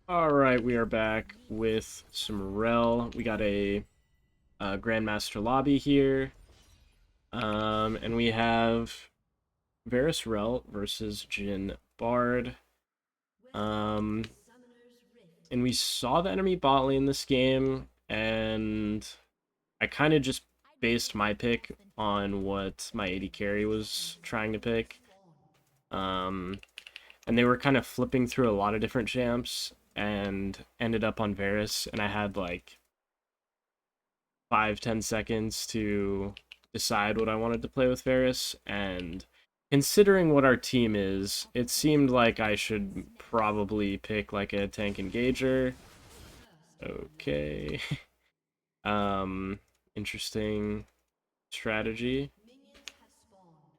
All right, we are back with some Rell. We got a Grandmaster lobby here, and we have Varus Rell versus Jhin Bard. Um, and we saw the enemy bot lane this game, and I kind of just based my pick on what my AD carry was trying to pick. Um, and they were kind of flipping through a lot of different champs, and ended up on Varus, and I had like 5-10 seconds to decide what I wanted to play with Varus, and considering what our team is, it seemed like I should probably pick like a tank engager. Okay. um Interesting strategy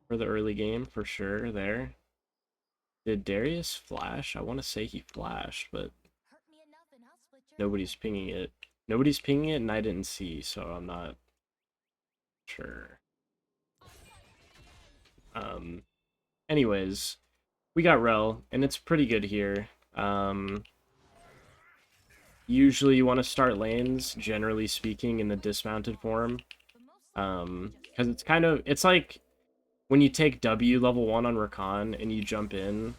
for the early game for sure there. Did Darius flash? I want to say he flashed, but nobody's pinging it. Nobody's pinging it, and I didn't see, so I'm not sure. Um, Anyways, we got Rell, and it's pretty good here. Usually you want to start lanes, generally speaking, in the dismounted form. Because it's like when you take W level 1 on Rakan and you jump in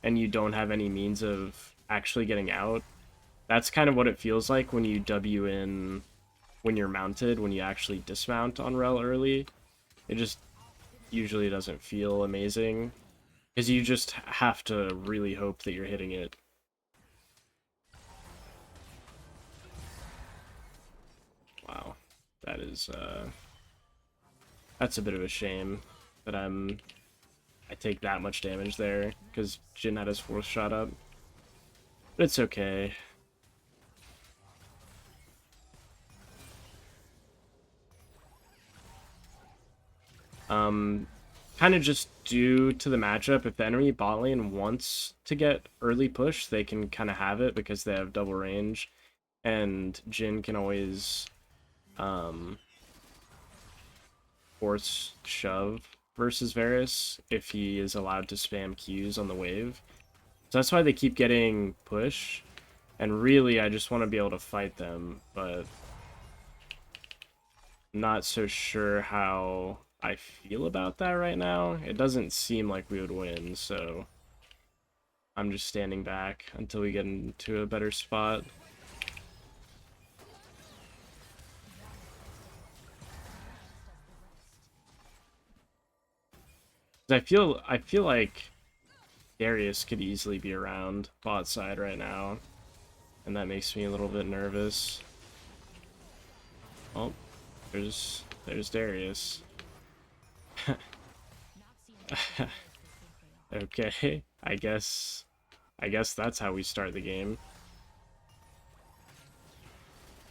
and you don't have any means of actually getting out. That's kind of what it feels like when you W in when you're mounted, when you actually dismount on Rell early. It just usually doesn't feel amazing, because you just have to really hope that you're hitting it. Wow, that is that's a bit of a shame that I take that much damage there because Jhin had his fourth shot up. But it's okay. Um, Kind of just due to the matchup, if the enemy bot lane wants to get early push, they can kind of have it because they have double range, and Jhin can always force shove versus Varus if he is allowed to spam Qs on the wave. So that's why they keep getting push. And really, I just want to be able to fight them, but I'm not so sure how I feel about that right now. It doesn't seem like we would win, so I'm just standing back until we get into a better spot. I feel like Darius could easily be around bot side right now, and that makes me a little bit nervous. Oh, there's Darius. Okay, I guess that's how we start the game.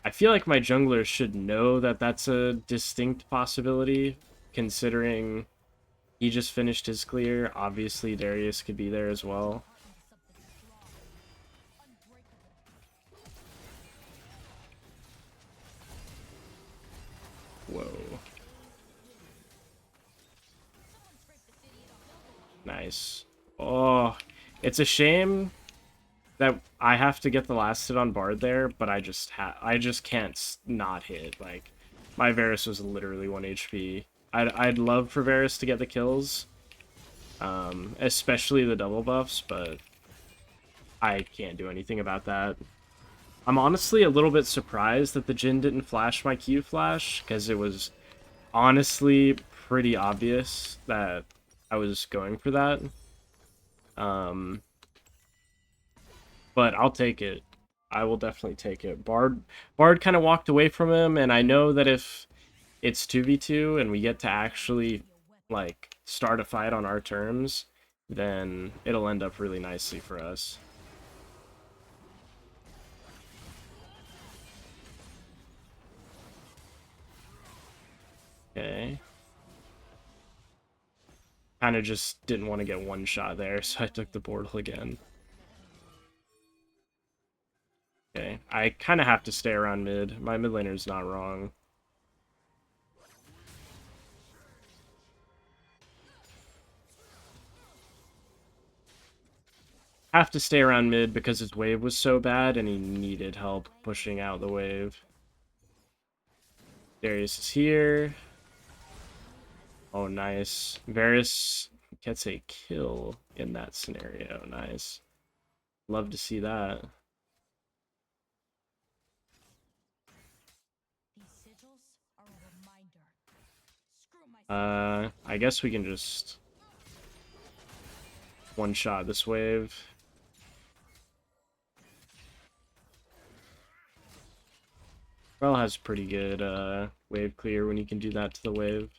I feel like my jungler should know that that's a distinct possibility, considering he just finished his clear. Obviously, Darius could be there as well. Whoa. Nice. Oh, it's a shame that I have to get the last hit on Bard there, but I just can't not hit. Like, my Varus was literally 1 HP. I'd love for Varus to get the kills, especially the double buffs, but I can't do anything about that. I'm honestly a little bit surprised that the Jhin didn't flash my Q flash, because it was honestly pretty obvious that I was going for that. But I'll take it. I will definitely take it. Bard kind of walked away from him, and I know that if it's 2v2 and we get to actually like start a fight on our terms, then it'll end up really nicely for us. Okay. Kind of just didn't want to get one shot there, so I took the portal again. Okay. I kind of have to stay around mid. My mid laner's not wrong. have to stay around mid because his wave was so bad and he needed help pushing out the wave. Darius is here. Oh, nice. Varus gets a kill in that scenario. Nice. Love to see that. I guess we can just one-shot this wave. Rell has pretty good wave clear when you can do that to the wave.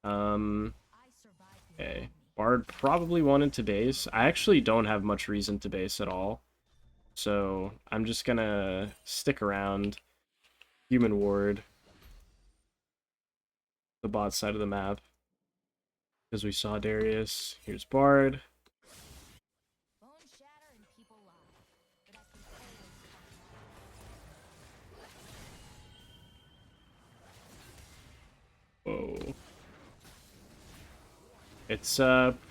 Okay. Bard probably wanted to base. I actually don't have much reason to base at all. So I'm just gonna stick around. Human ward. The bot side of the map. Because we saw Darius. Here's Bard. Whoa. It's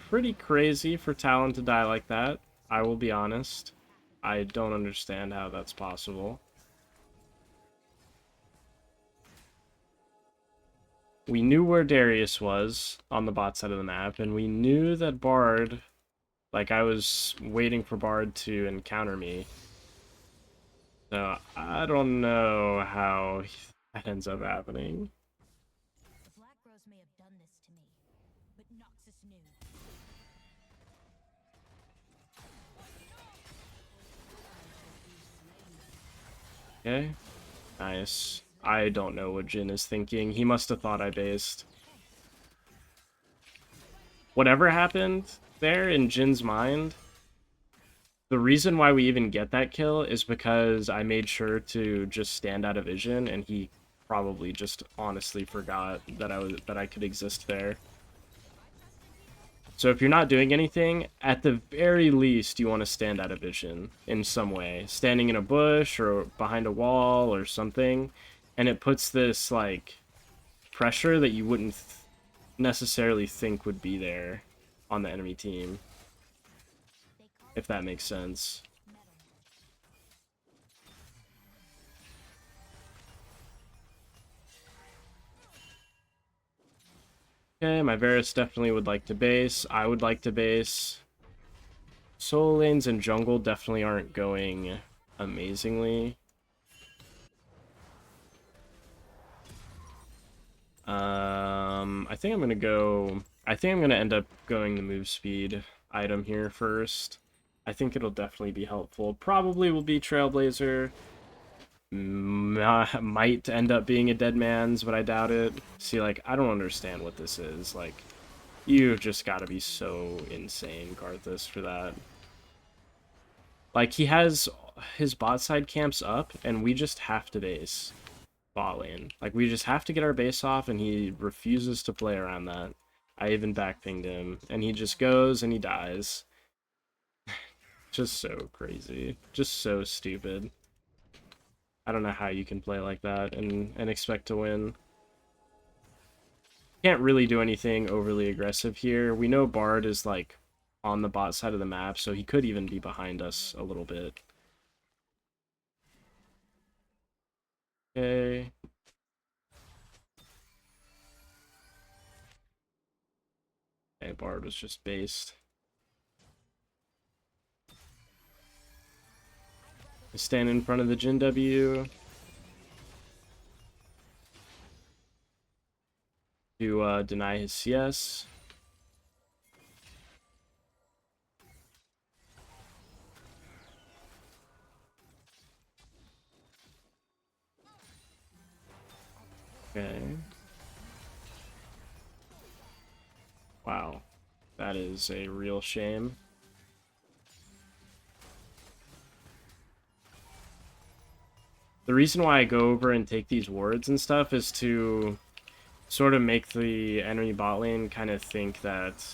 pretty crazy for Talon to die like that. I will be honest. I don't understand how that's possible. We knew where Darius was on the bot side of the map, and we knew that Bard, like, I was waiting for Bard to encounter me. So I don't know how that ends up happening. Okay, nice. I don't know what Jin is thinking. He must have thought I based. Whatever happened there in Jin's mind, the reason why we even get that kill is because I made sure to just stand out of vision, and he probably just honestly forgot that I could exist there. So if you're not doing anything, at the very least, you want to stand out of vision in some way. Standing in a bush or behind a wall or something. And it puts this, like, pressure that you wouldn't necessarily think would be there on the enemy team. If that makes sense. Okay, my Varus definitely would like to base. I would like to base. Solo lanes and jungle definitely aren't going amazingly. I think I'm gonna go. I think I'm gonna end up going the move speed item here first. I think it'll definitely be helpful. Probably will be Trailblazer. Might end up being a dead man's, but I doubt it. See, like, I don't understand what this is. Like, you've just got to be so insane, Karthus, for that. Like, he has his bot side camps up, and we just have to base bot lane. Like, we just have to get our base off, and he refuses to play around that. I even backpinged him, and he just goes and he dies. Just so crazy. Just so stupid. I don't know how you can play like that and expect to win. Can't really do anything overly aggressive here. We know Bard is, like, on the bot side of the map, so he could even be behind us a little bit. Okay. Okay, Bard was just based. I stand in front of the Jin W to deny his CS. Okay. Wow. That is a real shame. The reason why I go over and take these wards and stuff is to sort of make the enemy bot lane kind of think that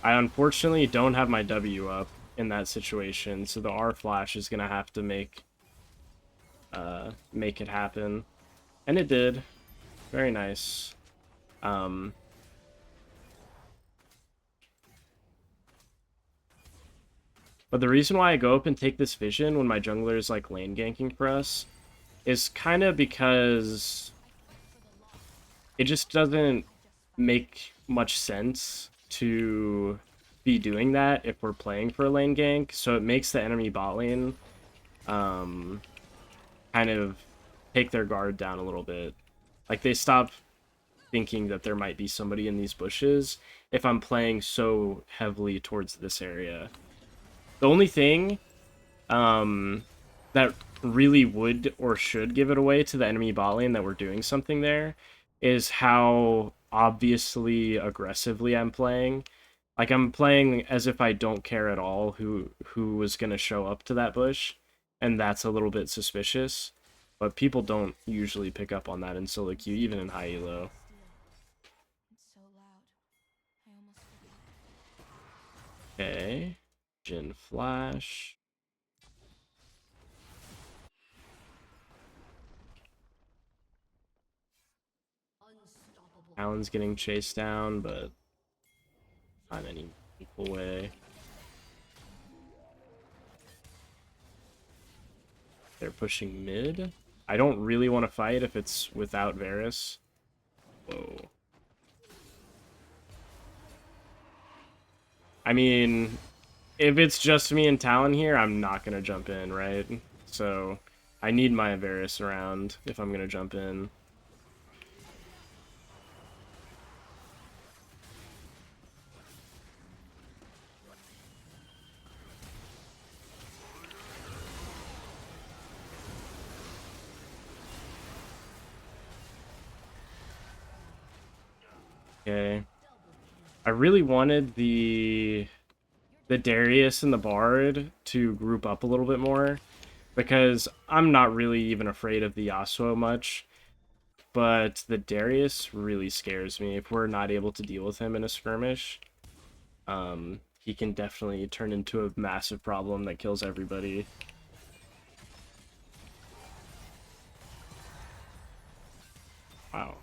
I unfortunately don't have my W up in that situation, so the R flash is gonna have to make it happen. And it did. Very nice. But the reason why I go up and take this vision when my jungler is like lane ganking for us is kind of because it just doesn't make much sense to be doing that if we're playing for a lane gank. So it makes the enemy bot lane kind of take their guard down a little bit. Like they stop thinking that there might be somebody in these bushes if I'm playing so heavily towards this area. The only thing that really would or should give it away to the enemy bot lane that we're doing something there is how obviously aggressively I'm playing. Like I'm playing as if I don't care at all who was gonna show up to that bush, and that's a little bit suspicious. But people don't usually pick up on that in solo queue, even in high elo. Okay, Jhin flash. Alan's getting chased down, but not in any equal way. They're pushing mid. I don't really want to fight if it's without Varus. Whoa. I mean, if it's just me and Talon here, I'm not going to jump in, right? So I need my Varus around if I'm going to jump in. Okay. I really wanted the Darius and the Bard to group up a little bit more, because I'm not really even afraid of the Yasuo much, but the Darius really scares me if we're not able to deal with him in a skirmish. He can definitely turn into a massive problem that kills everybody. Wow.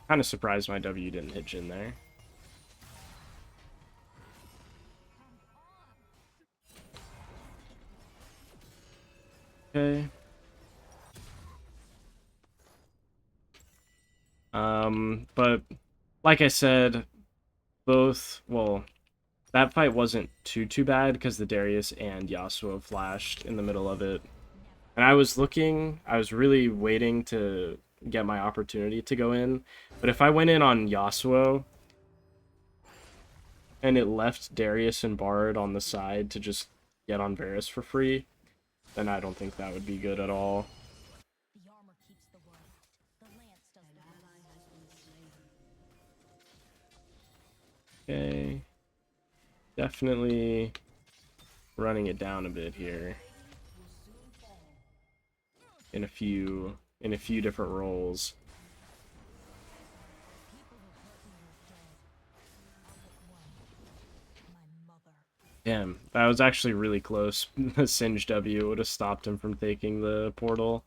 Kind of surprised my W didn't hit Jhin there. Okay. But like I said, well, that fight wasn't too bad because the Darius and Yasuo flashed in the middle of it. And I was really waiting to get my opportunity to go in. But if I went in on Yasuo and it left Darius and Bard on the side to just get on Varus for free, then I don't think that would be good at all. Okay. Definitely running it down a bit here. In a few different roles. Damn, that was actually really close. The Singe W would have stopped him from taking the portal.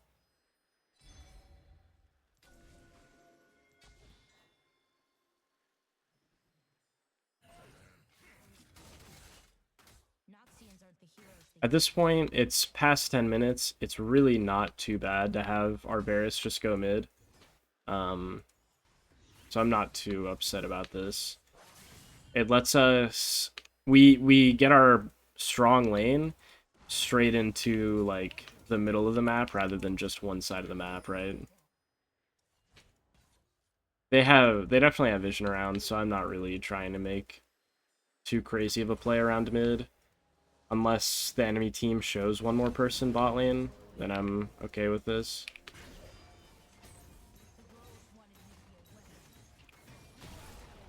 At this point, it's past 10 minutes. It's really not too bad to have our Varus just go mid. So I'm not too upset about this. It lets us... We get our strong lane straight into, like, the middle of the map rather than just one side of the map, right? They definitely have vision around, so I'm not really trying to make too crazy of a play around mid. Unless the enemy team shows one more person bot lane, then I'm okay with this.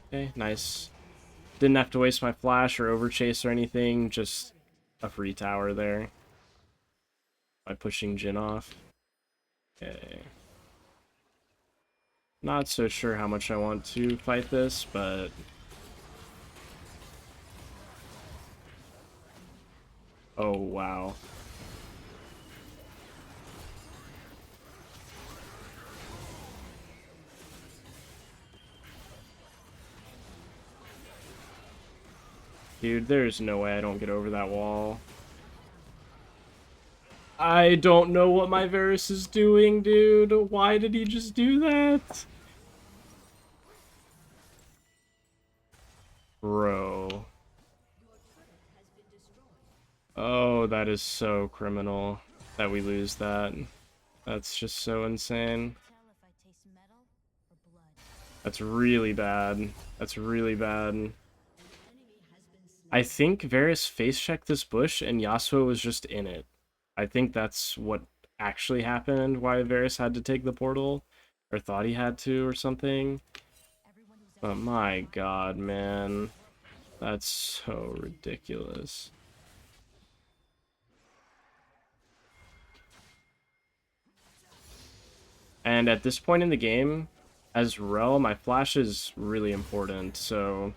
Okay, nice. Didn't have to waste my flash or overchase or anything, just a free tower there. By pushing Jhin off. Okay. Not so sure how much I want to fight this, but... Oh, wow. Dude, there's no way I don't get over that wall. I don't know what my Varus is doing, dude. Why did he just do that? Bro. Oh, that is so criminal that we lose that. That's just so insane. That's really bad. That's really bad. I think Varus face-checked this bush and Yasuo was just in it. I think that's what actually happened, why Varus had to take the portal. Or thought he had to or something. But my god, man. That's so ridiculous. And at this point in the game, as Rell, my flash is really important, so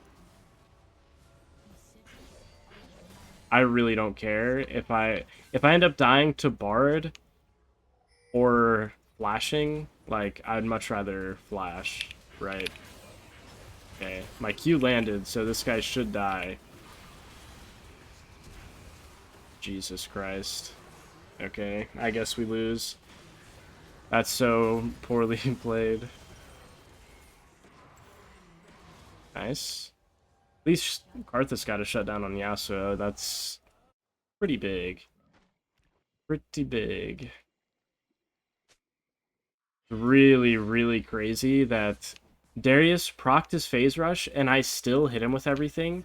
I really don't care if I end up dying to Bard or flashing, like I'd much rather flash, right? Okay, my Q landed, so this guy should die. Jesus Christ. Okay, I guess we lose. That's so poorly played. Nice. At least Karthus got a shutdown on Yasuo. That's pretty big. Pretty big. Really, really crazy that Darius procced his phase rush and I still hit him with everything.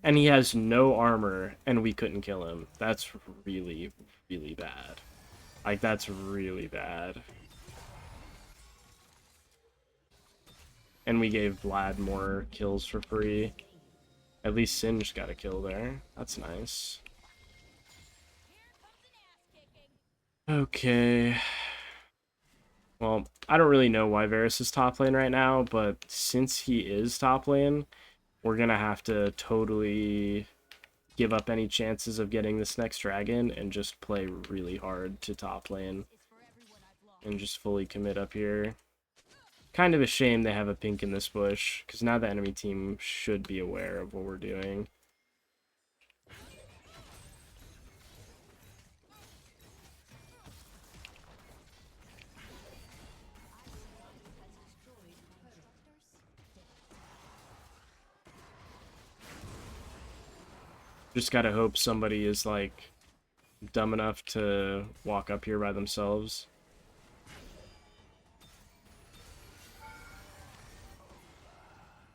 And he has no armor and we couldn't kill him. That's really, really bad. Like, that's really bad. And we gave Vlad more kills for free. At least Singe got a kill there. That's nice. Okay. Well, I don't really know why Varus is top lane right now, but since he is top lane, we're gonna have to totally give up any chances of getting this next dragon and just play really hard to top lane. And just fully commit up here. Kind of a shame they have a pink in this bush, because now the enemy team should be aware of what we're doing. Just gotta hope somebody is, like, dumb enough to walk up here by themselves.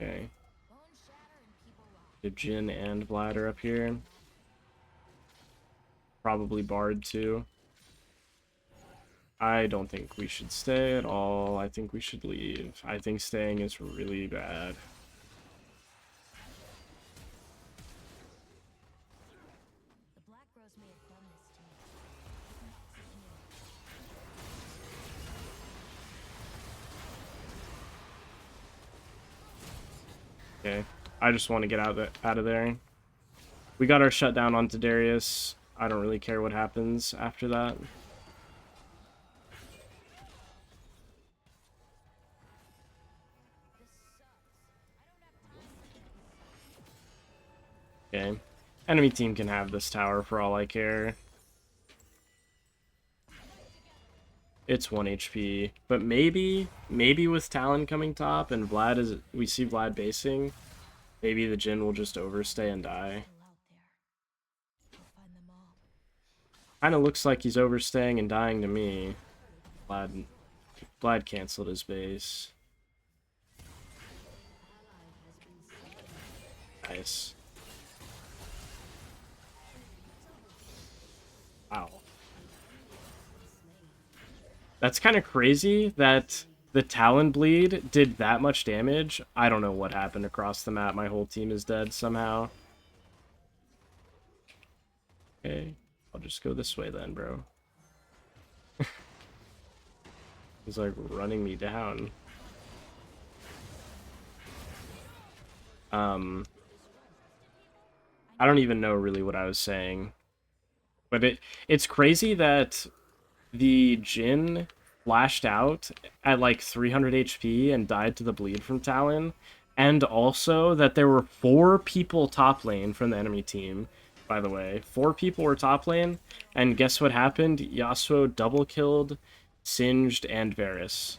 Okay. The Jhin and Vlad are up here. Probably Bard, too. I don't think we should stay at all. I think we should leave. I think staying is really bad. Okay, I just want to get out of there. We got our shutdown onto Darius. I don't really care what happens after that. Okay, enemy team can have this tower for all I care. It's 1 HP, but maybe with Talon coming top and we see Vlad basing, maybe the Jhin will just overstay and die. Kinda looks like he's overstaying and dying to me. Vlad canceled his base. Nice. Wow. That's kind of crazy that the Talon bleed did that much damage. I don't know what happened across the map. My whole team is dead somehow. Okay, I'll just go this way then, bro. He's like running me down. I don't even know really what I was saying. But it's crazy that the Jhin flashed out at like 300 HP and died to the bleed from Talon, And also that there were 4 people top lane from the enemy team, by the way. 4 people were top lane, and guess what happened? Yasuo double killed, Singed, and Varus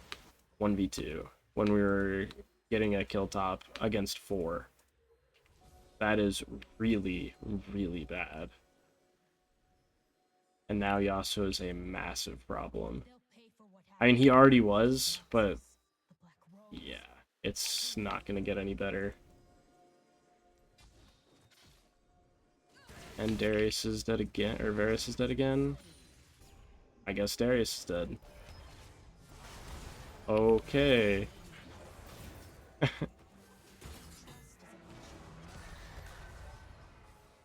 1v2 when we were getting a kill top against 4. That is really, really bad. And now Yasuo is a massive problem. I mean, he already was, but yeah, it's not going to get any better. And Darius is dead again, or Varus is dead again. I guess Darius is dead. Okay.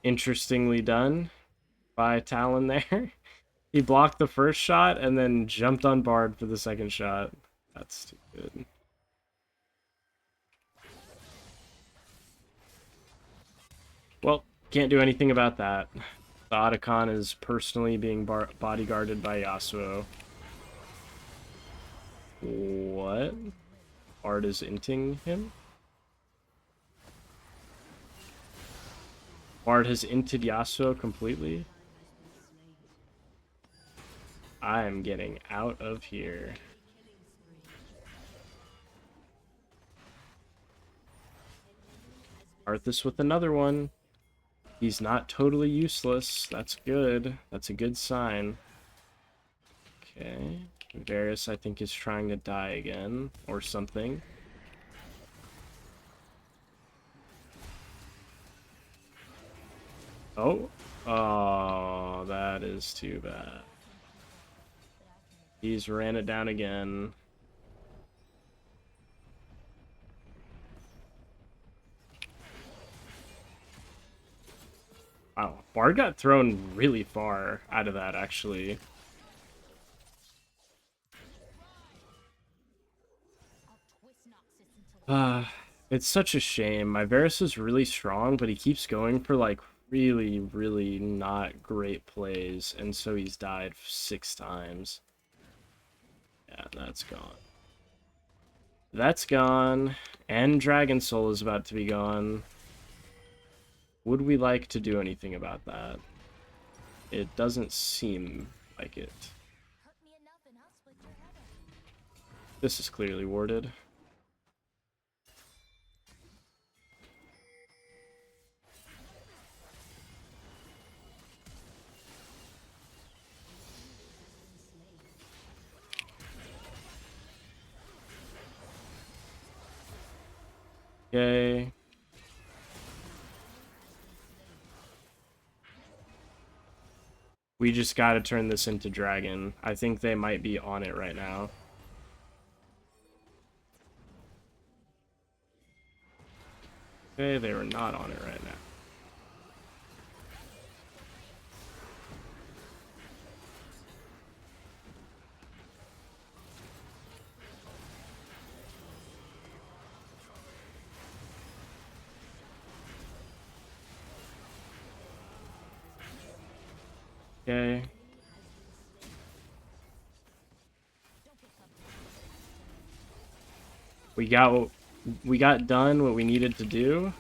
Interestingly done by Talon there. He blocked the first shot and then jumped on Bard for the second shot. That's too good. Well, can't do anything about that. The Otacon is personally being bodyguarded by Yasuo. What? Bard is inting him? Bard has inted Yasuo completely? I am getting out of here. Arthas with another one. He's not totally useless. That's good. That's a good sign. Okay. Varus, I think, is trying to die again. Or something. Oh. Oh, that is too bad. He's ran it down again. Wow, Bard got thrown really far out of that, actually. It's such a shame. My Varus is really strong, but he keeps going for, like, really, really not great plays, and so he's died 6 times. Yeah, that's gone. That's gone, and Dragon Soul is about to be gone. Would we like to do anything about that? It doesn't seem like it. This is clearly warded. Okay. We just gotta turn this into Dragon. I think they might be on it right now. Okay, they were not on it right now. Okay. We got done what we needed to do.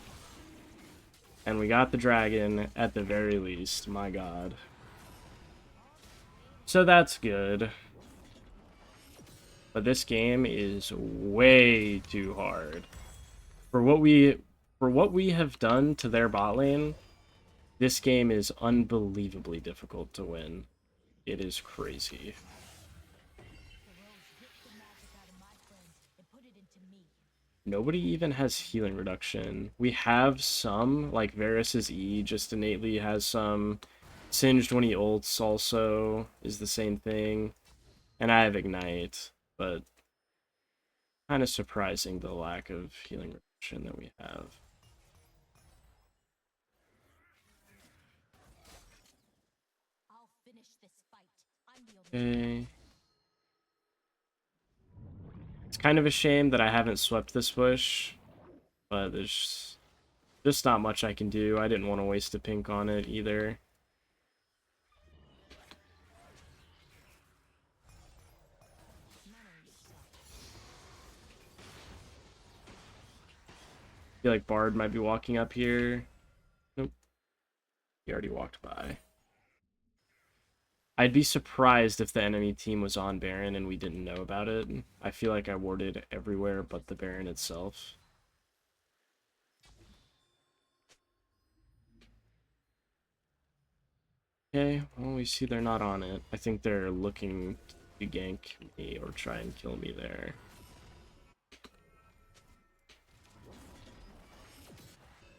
And we got the dragon at the very least. My god. So that's good. But this game is way too hard. For what we have done to their bot lane, this game is unbelievably difficult to win. It is crazy. Nobody even has healing reduction. We have some, like Varus's E just innately has some. Singed when he ults also is the same thing. And I have Ignite, but kind of surprising the lack of healing reduction that we have. Okay. It's kind of a shame that I haven't swept this bush, but there's just not much I can do. I didn't want to waste a pink on it either. feel like Bard might be walking up here. Nope, he already walked by. I'd be surprised if the enemy team was on Baron and we didn't know about it. I feel like I warded everywhere but the Baron itself. Okay, well, we see they're not on it. I think they're looking to gank me or try and kill me there.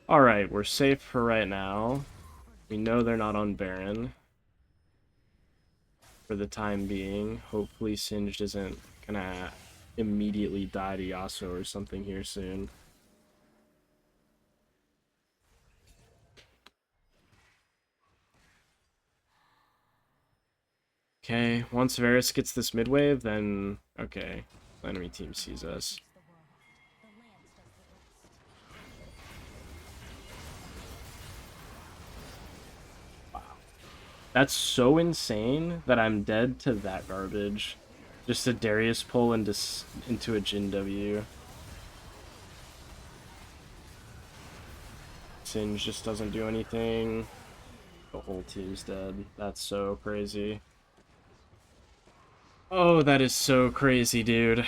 Alright, we're safe for right now. We know they're not on Baron for the time being. Hopefully Singed isn't gonna immediately die to Yasuo or something here soon. Okay, once Varus gets this mid wave, then okay, the enemy team sees us. Wow. That's so insane that I'm dead to that garbage. Just a Darius pull into a Jin W. Singe just doesn't do anything. The whole team's dead. That's so crazy. Oh, that is so crazy, dude.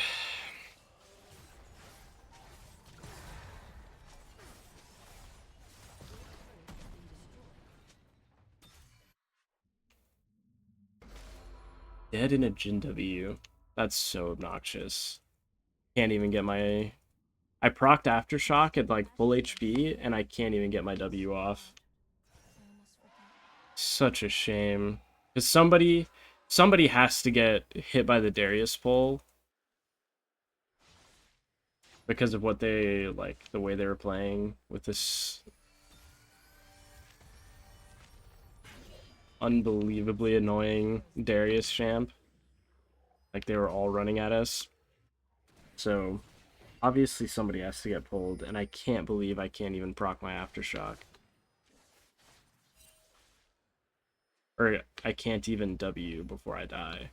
Dead in a Jin W. That's so obnoxious. Can't even get my... I procced Aftershock at like full HP, and I can't even get my W off. Such a shame. Because somebody has to get hit by the Darius pull because of what they, like, the way they were playing with this unbelievably annoying Darius champ. Like, they were all running at us. So, obviously somebody has to get pulled, and I can't believe I can't even proc my Aftershock. Or I can't even W before I die.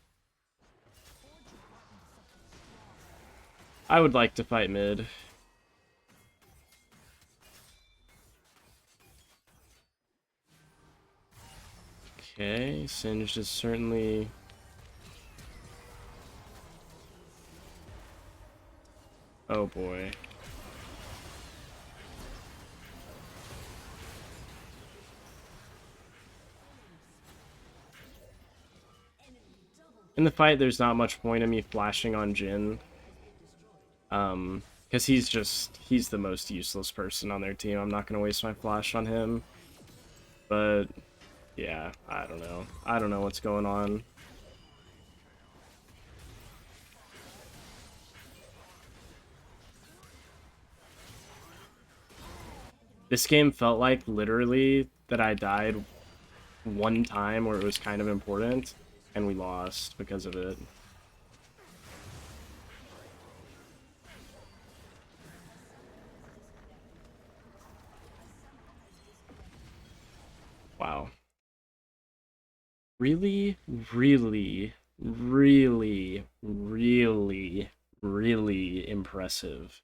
I would like to fight mid. Okay, Singed is certainly... Oh boy. In the fight, there's not much point in me flashing on Jin. Because he's the most useless person on their team. I'm not going to waste my flash on him. But, yeah, I don't know. I don't know what's going on. This game felt like, literally, that I died one time where it was kind of important, and we lost because of it. Wow. Really, really, really, really, really impressive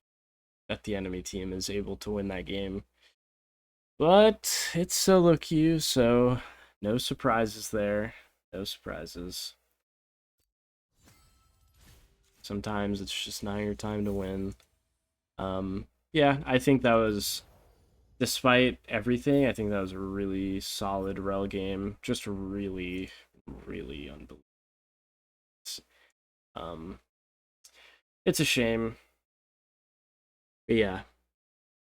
that the enemy team is able to win that game. But it's solo queue, so no surprises there. No surprises. Sometimes it's just not your time to win. Yeah, I think that was, despite everything, I think that was a really solid Rell game. Just really, really unbelievable. Um, it's a shame. But yeah.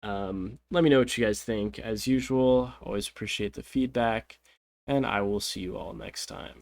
Let me know what you guys think. As usual, always appreciate the feedback, and I will see you all next time.